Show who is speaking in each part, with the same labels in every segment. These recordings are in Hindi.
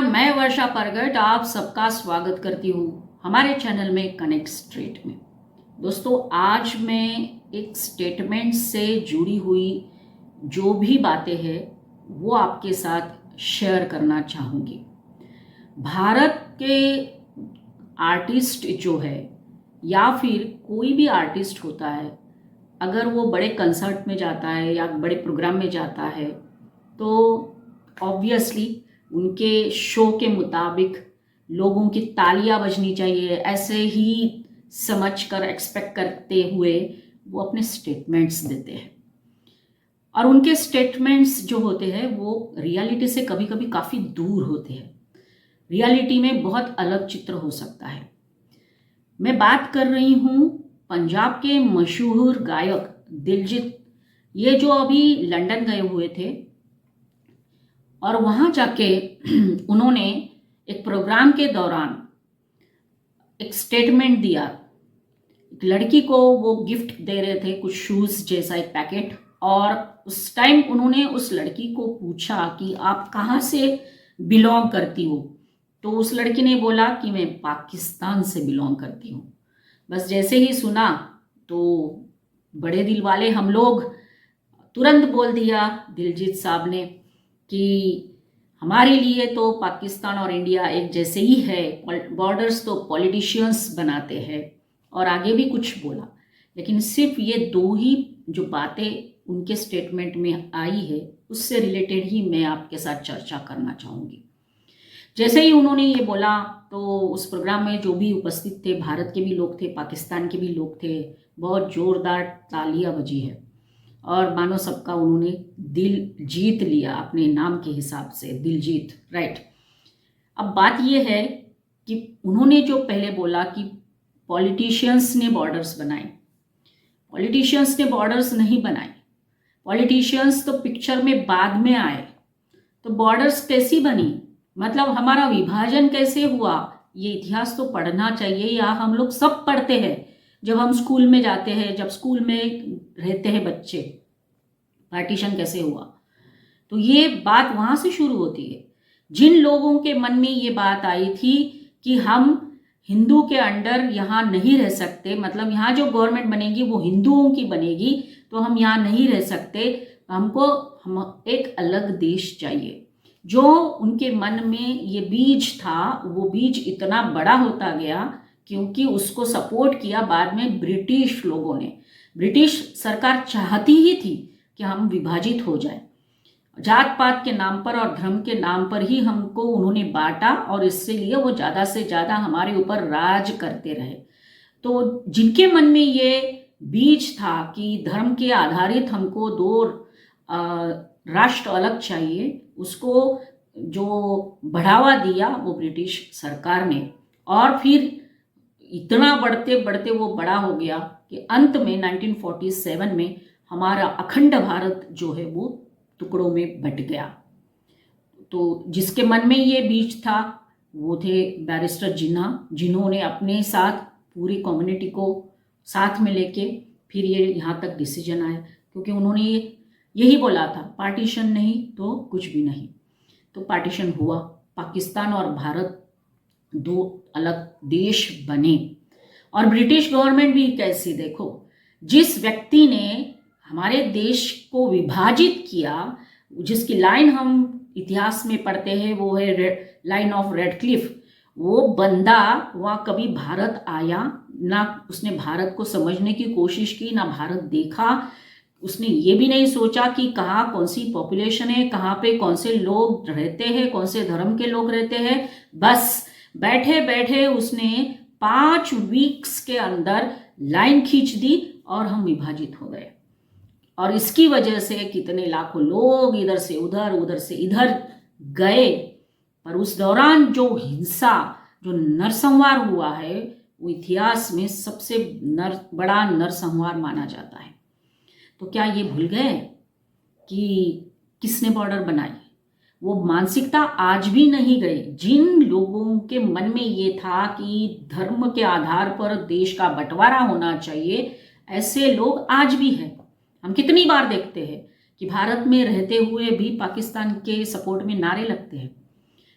Speaker 1: मैं वर्षा परगट आप सबका स्वागत करती हूँ हमारे चैनल में कनेक्ट स्ट्रीट में। दोस्तों, आज मैं एक स्टेटमेंट से जुड़ी हुई जो भी बातें हैं वो आपके साथ शेयर करना चाहूँगी। भारत के आर्टिस्ट जो है या फिर कोई भी आर्टिस्ट होता है, अगर वो बड़े कंसर्ट में जाता है या बड़े प्रोग्राम में जाता है तो ऑब्वियसली उनके शो के मुताबिक लोगों की तालियां बजनी चाहिए, ऐसे ही समझकर एक्सपेक्ट करते हुए वो अपने स्टेटमेंट्स देते हैं। और उनके स्टेटमेंट्स जो होते हैं वो रियलिटी से कभी कभी काफ़ी दूर होते हैं। रियलिटी में बहुत अलग चित्र हो सकता है। मैं बात कर रही हूँ पंजाब के मशहूर गायक दिलजीत, ये जो अभी लंदन गए हुए थे और वहाँ जाके उन्होंने एक प्रोग्राम के दौरान एक स्टेटमेंट दिया। एक लड़की को वो गिफ्ट दे रहे थे, कुछ शूज़ जैसा एक पैकेट, और उस टाइम उन्होंने उस लड़की को पूछा कि आप कहाँ से बिलोंग करती हो। तो उस लड़की ने बोला कि मैं पाकिस्तान से बिलोंग करती हूँ। बस जैसे ही सुना तो बड़े दिल वाले हम लोग तुरंत बोल दिया दिलजीत साहब ने कि हमारे लिए तो पाकिस्तान और इंडिया एक जैसे ही है, बॉर्डर्स तो पॉलिटिशियंस बनाते हैं, और आगे भी कुछ बोला। लेकिन सिर्फ ये दो ही जो बातें उनके स्टेटमेंट में आई है उससे रिलेटेड ही मैं आपके साथ चर्चा करना चाहूँगी। जैसे ही उन्होंने ये बोला तो उस प्रोग्राम में जो भी उपस्थित थे, भारत के भी लोग थे, पाकिस्तान के भी लोग थे, बहुत ज़ोरदार तालियां बजी है और मानो सबका उन्होंने दिल जीत लिया अपने नाम के हिसाब से, दिलजीत, राइट। अब बात यह है कि उन्होंने जो पहले बोला कि पॉलिटिशियंस ने बॉर्डर्स बनाए, पॉलिटिशियंस ने बॉर्डर्स नहीं बनाए। पॉलिटिशियंस तो पिक्चर में बाद में आए। तो बॉर्डर्स कैसी बनी, मतलब हमारा विभाजन कैसे हुआ, ये इतिहास तो पढ़ना चाहिए, या हम लोग सब पढ़ते हैं जब हम स्कूल में जाते हैं, जब स्कूल में रहते हैं बच्चे, पार्टीशन कैसे हुआ। तो ये बात वहाँ से शुरू होती है। जिन लोगों के मन में ये बात आई थी कि हम हिंदू के अंडर यहाँ नहीं रह सकते, मतलब यहाँ जो गवर्नमेंट बनेगी वो हिंदुओं की बनेगी, तो हम यहाँ नहीं रह सकते, हमको हम एक अलग देश चाहिए। जो उनके मन में ये बीज था वो बीज इतना बड़ा होता गया क्योंकि उसको सपोर्ट किया बाद में ब्रिटिश लोगों ने। ब्रिटिश सरकार चाहती ही थी कि हम विभाजित हो जाए, जात पात के नाम पर और धर्म के नाम पर ही हमको उन्होंने बांटा, और इससे लिए वो ज़्यादा से ज़्यादा हमारे ऊपर राज करते रहे। तो जिनके मन में ये बीज था कि धर्म के आधारित हमको दो राष्ट्र अलग चाहिए, उसको जो बढ़ावा दिया वो ब्रिटिश सरकार ने। और फिर इतना बढ़ते बढ़ते वो बड़ा हो गया कि अंत में 1947 में हमारा अखंड भारत जो है वो टुकड़ों में बट गया। तो जिसके मन में ये बीज था वो थे बैरिस्टर जिन्ना, जिन्होंने अपने साथ पूरी कम्युनिटी को साथ में लेके फिर ये यहाँ तक डिसीजन आया, क्योंकि उन्होंने यही बोला था, पार्टीशन नहीं तो कुछ भी नहीं। तो पार्टीशन हुआ, पाकिस्तान और भारत दो अलग देश बने। और ब्रिटिश गवर्नमेंट भी कैसी, देखो, जिस व्यक्ति ने हमारे देश को विभाजित किया, जिसकी लाइन हम इतिहास में पढ़ते हैं वो है लाइन ऑफ रेड क्लिफ, वो बंदा वहाँ कभी भारत आया ना, उसने भारत को समझने की कोशिश की ना भारत देखा। उसने ये भी नहीं सोचा कि कहाँ कौन सी पॉपुलेशन है, कहाँ पे कौन से लोग रहते हैं, कौन से धर्म के लोग रहते हैं। बस बैठे बैठे उसने 5 वीक्स के अंदर लाइन खींच दी और हम विभाजित हो गए। और इसकी वजह से कितने लाखों लोग इधर से उधर, उधर से इधर गए। पर उस दौरान जो हिंसा, जो नरसंहार हुआ है, वो इतिहास में सबसे बड़ा नरसंहार माना जाता है। तो क्या ये भूल गए कि किसने बॉर्डर बनाई? वो मानसिकता आज भी नहीं गई। जिन लोगों के मन में ये था कि धर्म के आधार पर देश का बंटवारा होना चाहिए, ऐसे लोग आज भी हैं। हम कितनी बार देखते हैं कि भारत में रहते हुए भी पाकिस्तान के सपोर्ट में नारे लगते हैं।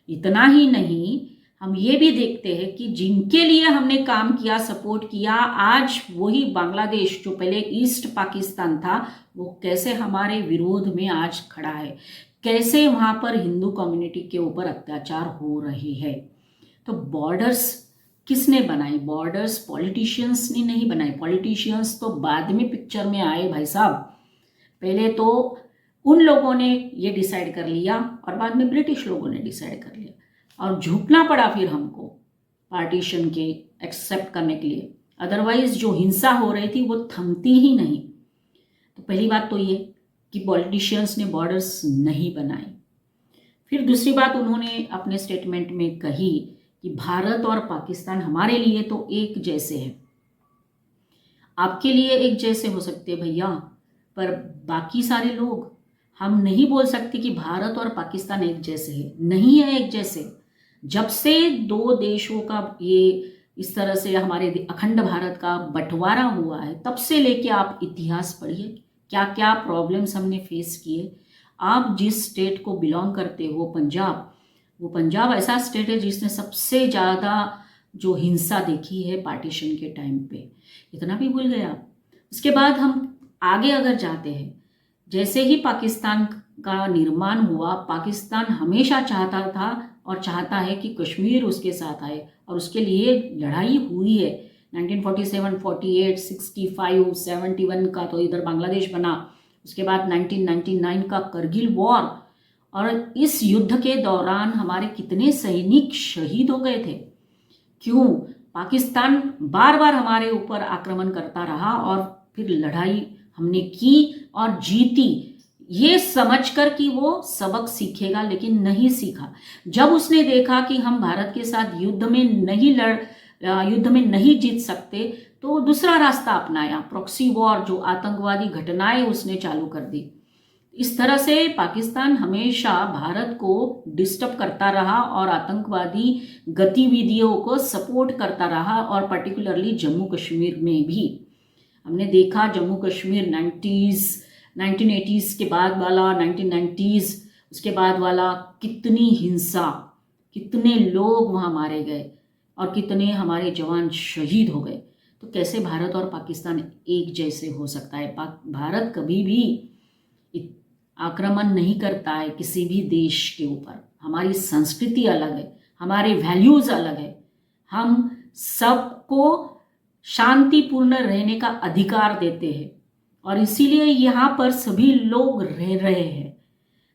Speaker 1: इतना ही नहीं, हम ये भी देखते हैं कि जिनके लिए हमने काम किया, सपोर्ट किया, आज वही बांग्लादेश जो पहले ईस्ट पाकिस्तान था, वो कैसे हमारे विरोध में आज खड़ा है, कैसे वहाँ पर हिंदू कम्युनिटी के ऊपर अत्याचार हो रहे हैं। तो बॉर्डर्स किसने बनाई? बॉर्डर्स पॉलिटिशियंस ने नहीं बनाई। पॉलिटिशियंस तो बाद में पिक्चर में आए भाई साहब। पहले तो उन लोगों ने ये डिसाइड कर लिया और बाद में ब्रिटिश लोगों ने डिसाइड कर लिया, और झुकना पड़ा फिर हमको पार्टीशन के एक्सेप्ट करने के लिए। अदरवाइज जो हिंसा हो रही थी वो थमती ही नहीं। तो पहली बात तो ये कि पॉलिटिशियंस ने बॉर्डर्स नहीं बनाए। फिर दूसरी बात उन्होंने अपने स्टेटमेंट में कही कि भारत और पाकिस्तान हमारे लिए तो एक जैसे हैं। आपके लिए एक जैसे हो सकते हैं भैया, पर बाकी सारे लोग, हम नहीं बोल सकते कि भारत और पाकिस्तान एक जैसे है। नहीं है एक जैसे। जब से दो देशों का ये इस तरह से हमारे अखंड भारत का बंटवारा हुआ है, तब से लेके आप इतिहास पढ़िए, क्या क्या प्रॉब्लम्स हमने फेस किए। आप जिस स्टेट को बिलोंग करते हो, पंजाब, वो पंजाब ऐसा स्टेट है जिसने सबसे ज़्यादा जो हिंसा देखी है पार्टीशन के टाइम पे। इतना भी भूल गए आप। उसके बाद हम आगे अगर जाते हैं, जैसे ही पाकिस्तान का निर्माण हुआ, पाकिस्तान हमेशा चाहता था और चाहता है कि कश्मीर उसके साथ आए, और उसके लिए लड़ाई हुई है। 1947, 48, 65, 71 का तो इधर बांग्लादेश बना। उसके बाद 1999 का करगिल वॉर, और इस युद्ध के दौरान हमारे कितने सैनिक शहीद हो गए थे। क्यों? पाकिस्तान बार बार हमारे ऊपर आक्रमण करता रहा और फिर लड़ाई हमने की और जीती, ये समझकर कि वो सबक सीखेगा, लेकिन नहीं सीखा। जब उसने देखा कि हम भारत के साथ युद्ध में नहीं जीत सकते, तो दूसरा रास्ता अपनाया, प्रॉक्सी वॉर, जो आतंकवादी घटनाएं उसने चालू कर दी। इस तरह से पाकिस्तान हमेशा भारत को डिस्टर्ब करता रहा और आतंकवादी गतिविधियों को सपोर्ट करता रहा, और पर्टिकुलरली जम्मू कश्मीर में भी हमने देखा। जम्मू कश्मीर 1980s के बाद वाला, 1990s उसके बाद वाला, कितनी हिंसा, कितने लोग वहाँ मारे गए और कितने हमारे जवान शहीद हो गए। तो कैसे भारत और पाकिस्तान एक जैसे हो सकता है? भारत कभी भी आक्रमण नहीं करता है किसी भी देश के ऊपर। हमारी संस्कृति अलग है, हमारे वैल्यूज अलग है। हम सबको शांतिपूर्ण रहने का अधिकार देते हैं, और इसीलिए यहाँ पर सभी लोग रह रहे हैं।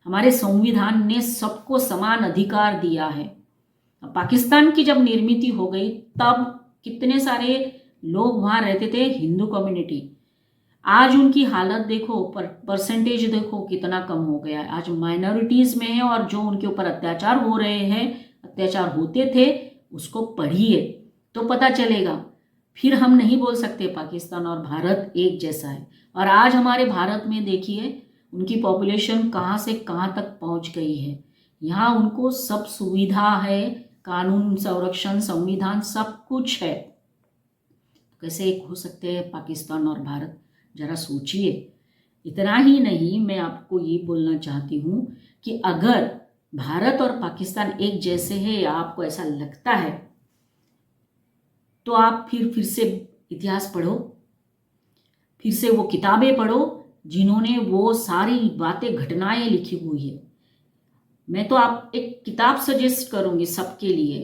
Speaker 1: हमारे संविधान ने सबको समान अधिकार दिया है। पाकिस्तान की जब निर्मित हो गई, तब कितने सारे लोग वहाँ रहते थे, हिंदू कम्युनिटी। आज उनकी हालत देखो, परसेंटेज देखो कितना कम हो गया है। आज माइनॉरिटीज में है, और जो उनके ऊपर अत्याचार हो रहे हैं, अत्याचार होते थे, उसको पढ़िए तो पता चलेगा। फिर हम नहीं बोल सकते पाकिस्तान और भारत एक जैसा है। और आज हमारे भारत में देखिए उनकी पॉपुलेशन कहाँ से कहाँ तक पहुँच गई है। यहाँ उनको सब सुविधा है, कानून, संरक्षण, संविधान, सब कुछ है। कैसे एक हो सकते हैं पाकिस्तान और भारत? जरा सोचिए। इतना ही नहीं, मैं आपको ये बोलना चाहती हूँ कि अगर भारत और पाकिस्तान एक जैसे हैं, या आपको ऐसा लगता है, तो आप फिर से इतिहास पढ़ो, फिर से वो किताबें पढ़ो जिन्होंने वो सारी बातें, घटनाएं लिखी हुई है। मैं तो आप एक किताब सजेस्ट करूंगी सबके लिए,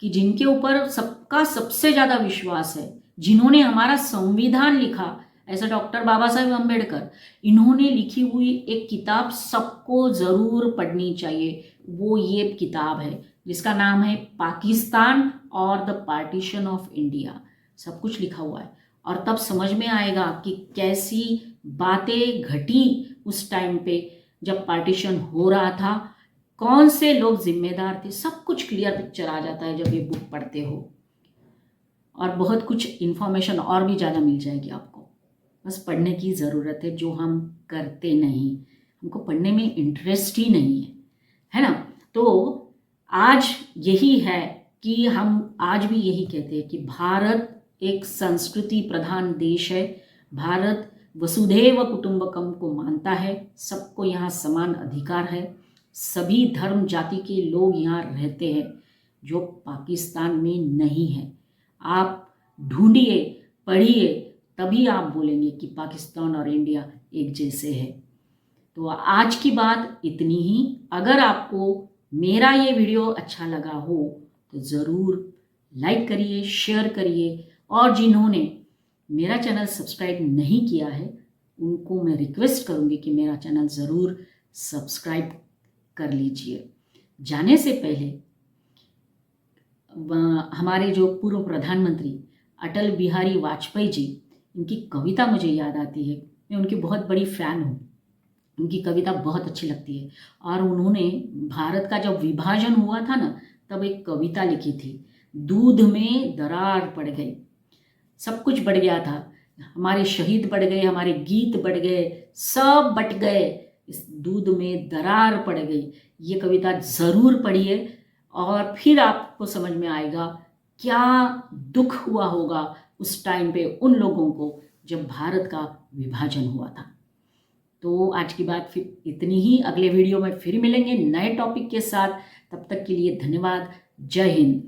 Speaker 1: कि जिनके ऊपर सबका सबसे ज़्यादा विश्वास है, जिन्होंने हमारा संविधान लिखा, ऐसा डॉक्टर बाबा साहेब अम्बेडकर, इन्होंने लिखी हुई एक किताब सबको ज़रूर पढ़नी चाहिए। वो ये किताब है जिसका नाम है पाकिस्तान और द पार्टीशन ऑफ इंडिया। सब कुछ लिखा हुआ है, और तब समझ में आएगा कि कैसी बातें घटी उस टाइम पे जब पार्टीशन हो रहा था, कौन से लोग जिम्मेदार थे। सब कुछ क्लियर पिक्चर आ जाता है जब ये बुक पढ़ते हो, और बहुत कुछ इन्फॉर्मेशन और भी ज़्यादा मिल जाएगी आपको। बस पढ़ने की ज़रूरत है, जो हम करते नहीं। हमको पढ़ने में इंटरेस्ट ही नहीं है ना। तो आज यही है कि हम आज भी यही कहते हैं कि भारत एक संस्कृति प्रधान देश है। भारत वसुधैव कुटुंबकम को मानता है, सबको यहाँ समान अधिकार है। सभी धर्म जाति के लोग यहाँ रहते हैं जो पाकिस्तान में नहीं है। आप ढूंढिए, पढ़िए, तभी आप बोलेंगे कि पाकिस्तान और इंडिया एक जैसे है। तो आज की बात इतनी ही। अगर आपको मेरा ये वीडियो अच्छा लगा हो तो ज़रूर लाइक करिए, शेयर करिए, और जिन्होंने मेरा चैनल सब्सक्राइब नहीं किया है उनको मैं रिक्वेस्ट करूँगी कि मेरा चैनल ज़रूर सब्सक्राइब कर लीजिए। जाने से पहले हमारे जो पूर्व प्रधानमंत्री अटल बिहारी वाजपेयी जी, इनकी कविता मुझे याद आती है। मैं उनकी बहुत बड़ी फ़ैन हूँ, उनकी कविता बहुत अच्छी लगती है। और उन्होंने भारत का जब विभाजन हुआ था ना, तब एक कविता लिखी थी, दूध में दरार पड़ गई। सब कुछ बढ़ गया था, हमारे शहीद बढ़ गए, हमारे गीत बढ़ गए, सब बट गए, इस दूध में दरार पड़ गई। ये कविता ज़रूर पढ़िए और फिर आपको समझ में आएगा क्या दुख हुआ होगा उस टाइम पे उन लोगों को जब भारत का विभाजन हुआ था। तो आज की बात फिर इतनी ही। अगले वीडियो में फिर मिलेंगे नए टॉपिक के साथ। तब तक के लिए धन्यवाद। जय हिंद।